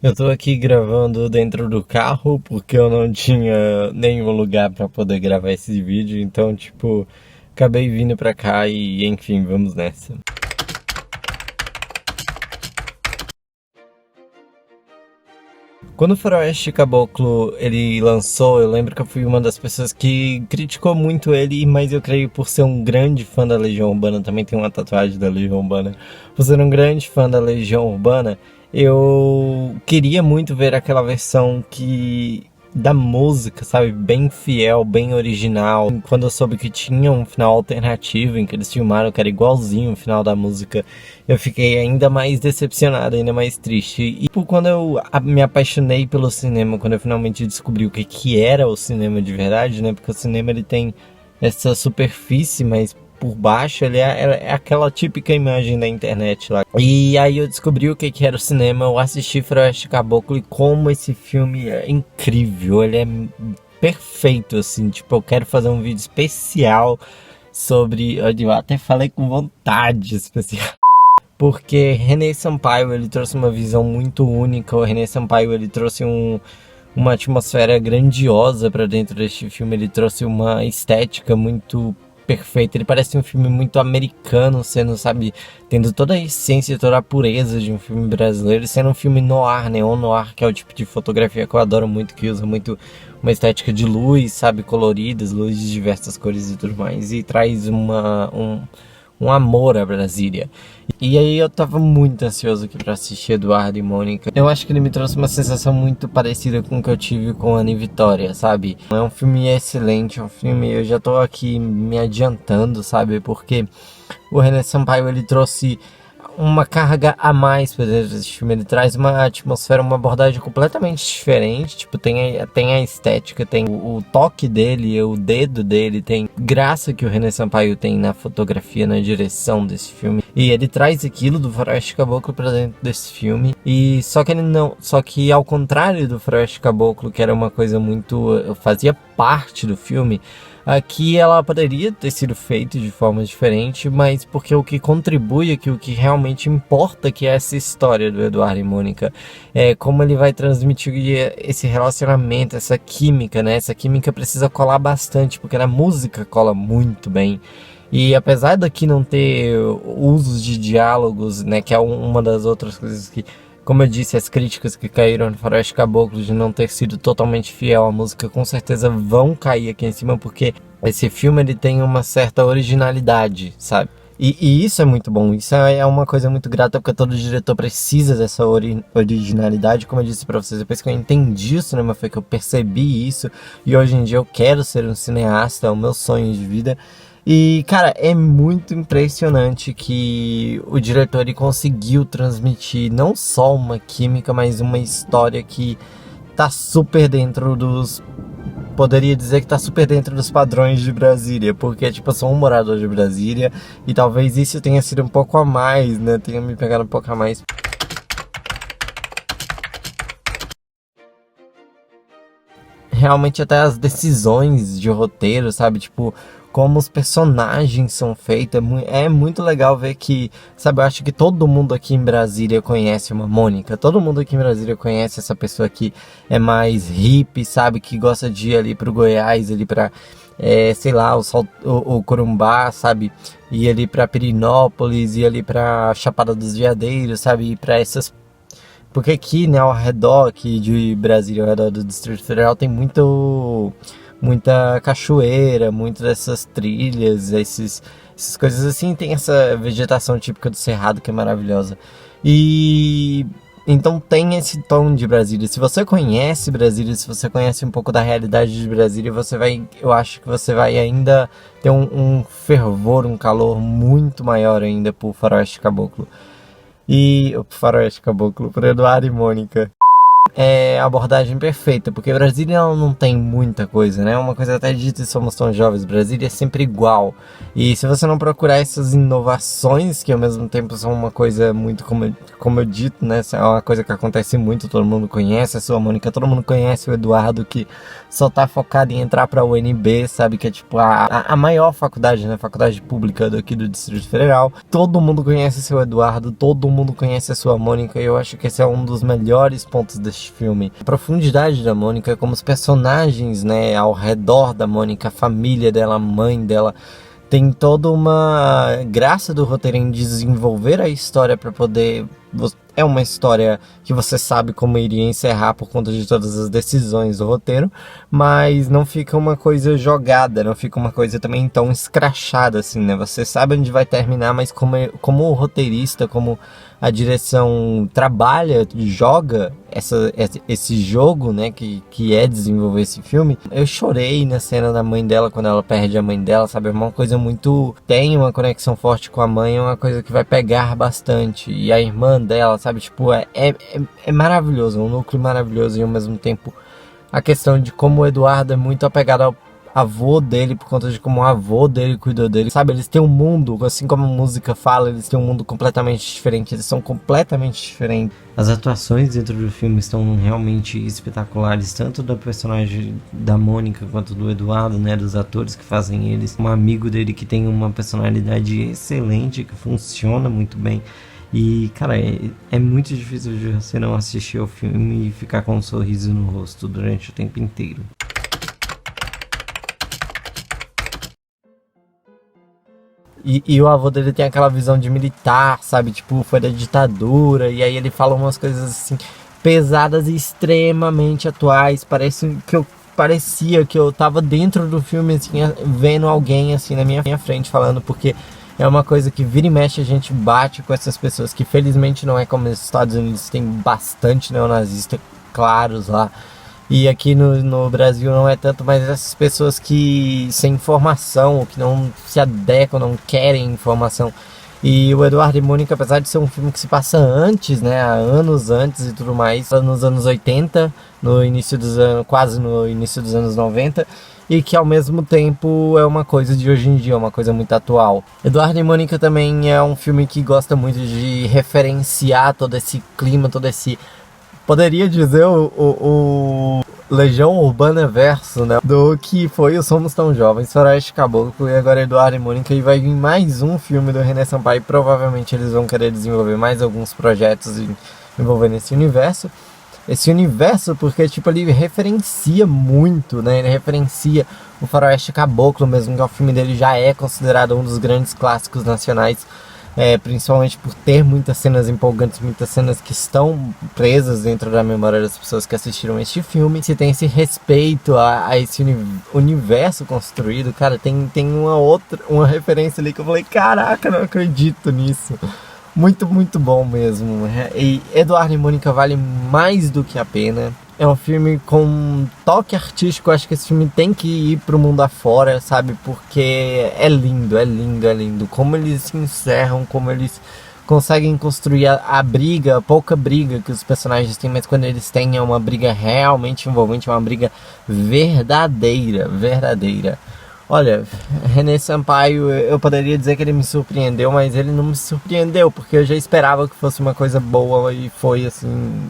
Eu tô aqui gravando dentro do carro porque eu não tinha nenhum lugar pra poder gravar esse vídeo, então, tipo, acabei vindo pra cá e, enfim, vamos nessa. Quando o Faroeste Caboclo ele lançou, eu lembro que eu fui uma das pessoas que criticou muito ele, mas eu creio por ser um grande fã da Legião Urbana, também tem uma tatuagem da Legião Urbana. Por ser um grande fã da Legião Urbana, eu queria muito ver aquela versão que da música, sabe, bem fiel, bem original. Quando eu soube que tinha um final alternativo em que eles filmaram que era igualzinho o final da música, eu fiquei ainda mais decepcionado, ainda mais triste. E quando eu me apaixonei pelo cinema, quando eu finalmente descobri o que era o cinema de verdade, né? Porque o cinema ele tem essa superfície, mas por baixo ele é aquela típica imagem da internet lá. E aí eu descobri o que era o cinema, eu assisti Faroeste Caboclo e como esse filme é incrível, ele é perfeito, assim, tipo, eu quero fazer um vídeo especial sobre, eu até falei com vontade especial, porque René Sampaio ele trouxe uma visão muito única. O René Sampaio ele trouxe uma atmosfera grandiosa para dentro deste filme. Ele trouxe uma estética muito perfeita. Ele parece um filme muito americano, sendo, sabe, tendo toda a essência, toda a pureza de um filme brasileiro, sendo um filme noir, neon noir, que é o tipo de fotografia que eu adoro muito, que usa muito uma estética de luz, sabe, coloridas, luzes de diversas cores e tudo mais, e traz um amor a Brasília. E aí eu tava muito ansioso aqui pra assistir Eduardo e Mônica. Eu acho que ele me trouxe uma sensação muito parecida com o que eu tive com Ana e Vitória, sabe? É um filme excelente, é um filme, eu já tô aqui me adiantando, sabe? Porque o René Sampaio, ele trouxe uma carga a mais para dentro desse filme. Ele traz uma atmosfera, uma abordagem completamente diferente. Tipo, tem a estética, tem o toque dele, o dedo dele, tem graça que o René Sampaio tem na fotografia, na direção desse filme. E ele traz aquilo do Faroeste Caboclo para dentro desse filme. E só que ele não, só que ao contrário do Faroeste Caboclo, que era uma coisa muito, fazia parte do filme. Aqui ela poderia ter sido feita de forma diferente, mas porque o que contribui aqui, o que realmente importa, que é essa história do Eduardo e Mônica, é como ele vai transmitir esse relacionamento, essa química, né? Essa química precisa colar bastante, porque na música cola muito bem. E apesar daqui não ter usos de diálogos, né, que é uma das outras coisas que, como eu disse, as críticas que caíram no Faroeste Caboclo de não ter sido totalmente fiel à música, com certeza vão cair aqui em cima, porque esse filme ele tem uma certa originalidade, sabe? E isso é muito bom, isso é uma coisa muito grata, porque todo diretor precisa dessa originalidade. Como eu disse pra vocês, depois que eu entendi o cinema foi que eu percebi isso, e hoje em dia eu quero ser um cineasta, é o meu sonho de vida. E, cara, é muito impressionante que o diretor ele conseguiu transmitir não só uma química, mas uma história que tá super dentro dos... Poderia dizer que tá super dentro dos padrões de Brasília, porque, tipo, eu sou um morador de Brasília e talvez isso tenha sido um pouco a mais, né? Tenha me pegado um pouco a mais. Realmente até as decisões de roteiro, sabe? Tipo, como os personagens são feitos. É muito legal ver que, sabe, eu acho que todo mundo aqui em Brasília conhece uma Mônica. Todo mundo aqui em Brasília conhece essa pessoa que é mais hippie, sabe? Que gosta de ir ali pro Goiás, ali pra, sei lá, o Corumbá, sabe? Ir ali pra Pirinópolis, ir ali pra Chapada dos Veadeiros, sabe? Ir pra essas, porque aqui, né, ao redor aqui de Brasília, ao redor do Distrito Federal, tem muita cachoeira, muitas dessas trilhas, essas coisas assim. Tem essa vegetação típica do Cerrado que é maravilhosa. E então tem esse tom de Brasília. Se você conhece Brasília, se você conhece um pouco da realidade de Brasília, você vai, eu acho que você vai ainda ter um fervor, um calor muito maior ainda por Faroeste Caboclo. E o Faroeste Caboclo, por Eduardo e Mônica. é a abordagem perfeita, porque Brasília ela não tem muita coisa, né? Uma coisa até dita, somos tão jovens, Brasília é sempre igual. E se você não procurar essas inovações, que ao mesmo tempo são uma coisa muito, como eu dito, né? É uma coisa que acontece muito, todo mundo conhece a sua Mônica, todo mundo conhece o Eduardo, que só tá focado em entrar pra UNB, sabe? Que é tipo a maior faculdade, né? Faculdade pública daqui do Distrito Federal. Todo mundo conhece o seu Eduardo, todo mundo conhece a sua Mônica, e eu acho que esse é um dos melhores pontos deste filme. A profundidade da Mônica, como os personagens, né, ao redor da Mônica, a família dela, a mãe dela, tem toda uma graça do roteiro em desenvolver a história para poder... É uma história que você sabe como iria encerrar por conta de todas as decisões do roteiro, mas não fica uma coisa jogada, não fica uma coisa também tão escrachada assim, né? Você sabe onde vai terminar, mas como o roteirista, como a direção trabalha, joga esse jogo, né, que é desenvolver esse filme. Eu chorei na cena da mãe dela, quando ela perde a mãe dela, sabe? É uma coisa muito... Tem uma conexão forte com a mãe, é uma coisa que vai pegar bastante. E a irmã dela, sabe? Tipo, é maravilhoso, é um núcleo maravilhoso e ao mesmo tempo a questão de como o Eduardo é muito apegado ao avô dele, por conta de como o avô dele cuidou dele, sabe? Eles têm um mundo, assim como a música fala, eles têm um mundo completamente diferente, eles são completamente diferentes. As atuações dentro do filme estão realmente espetaculares, tanto da personagem da Mônica quanto do Eduardo, né? Dos atores que fazem eles. Um amigo dele que tem uma personalidade excelente, que funciona muito bem. E, cara, é muito difícil de você não assistir ao filme e ficar com um sorriso no rosto durante o tempo inteiro. E o avô dele tem aquela visão de militar, sabe? Tipo, foi da ditadura. E aí ele fala umas coisas assim, pesadas e extremamente atuais. Parecia que eu tava dentro do filme, assim, vendo alguém assim na minha frente falando, porque é uma coisa que vira e mexe a gente bate com essas pessoas, que felizmente não é como nos Estados Unidos, tem bastante neonazista claros lá. E aqui no Brasil não é tanto, mas essas pessoas que sem informação, ou que não se adequam, não querem informação. E o Eduardo e Mônica, apesar de ser um filme que se passa antes, né, há anos antes e tudo mais, nos anos 80, no início dos anos, quase no início dos anos 90, e que ao mesmo tempo é uma coisa de hoje em dia, uma coisa muito atual. Eduardo e Mônica também é um filme que gosta muito de referenciar todo esse clima, todo esse... Poderia dizer o Legião Urbana verso, né? Do que foi o Somos Tão Jovens, Faroeste Caboclo e agora Eduardo e Mônica. E vai vir mais um filme do René Sampaio. Provavelmente eles vão querer desenvolver mais alguns projetos envolvendo esse universo. Esse universo, porque tipo, ele referencia muito, né? Ele referencia o Faroeste Caboclo mesmo, que o filme dele já é considerado um dos grandes clássicos nacionais. Principalmente por ter muitas cenas empolgantes, muitas cenas que estão presas dentro da memória das pessoas que assistiram este filme. Se tem esse respeito a esse universo construído, cara, tem uma referência ali que eu falei, caraca, não acredito nisso. Muito, muito bom mesmo. E Eduardo e Mônica vale mais do que a pena. É um filme com um toque artístico. Acho que esse filme tem que ir pro mundo afora, sabe? Porque é lindo, é lindo, é lindo. Como eles se encerram, como eles conseguem construir a briga, a pouca briga que os personagens têm, mas quando eles têm é uma briga realmente envolvente, uma briga verdadeira, verdadeira. Olha, René Sampaio, eu poderia dizer que ele me surpreendeu, mas ele não me surpreendeu, porque eu já esperava que fosse uma coisa boa e foi assim...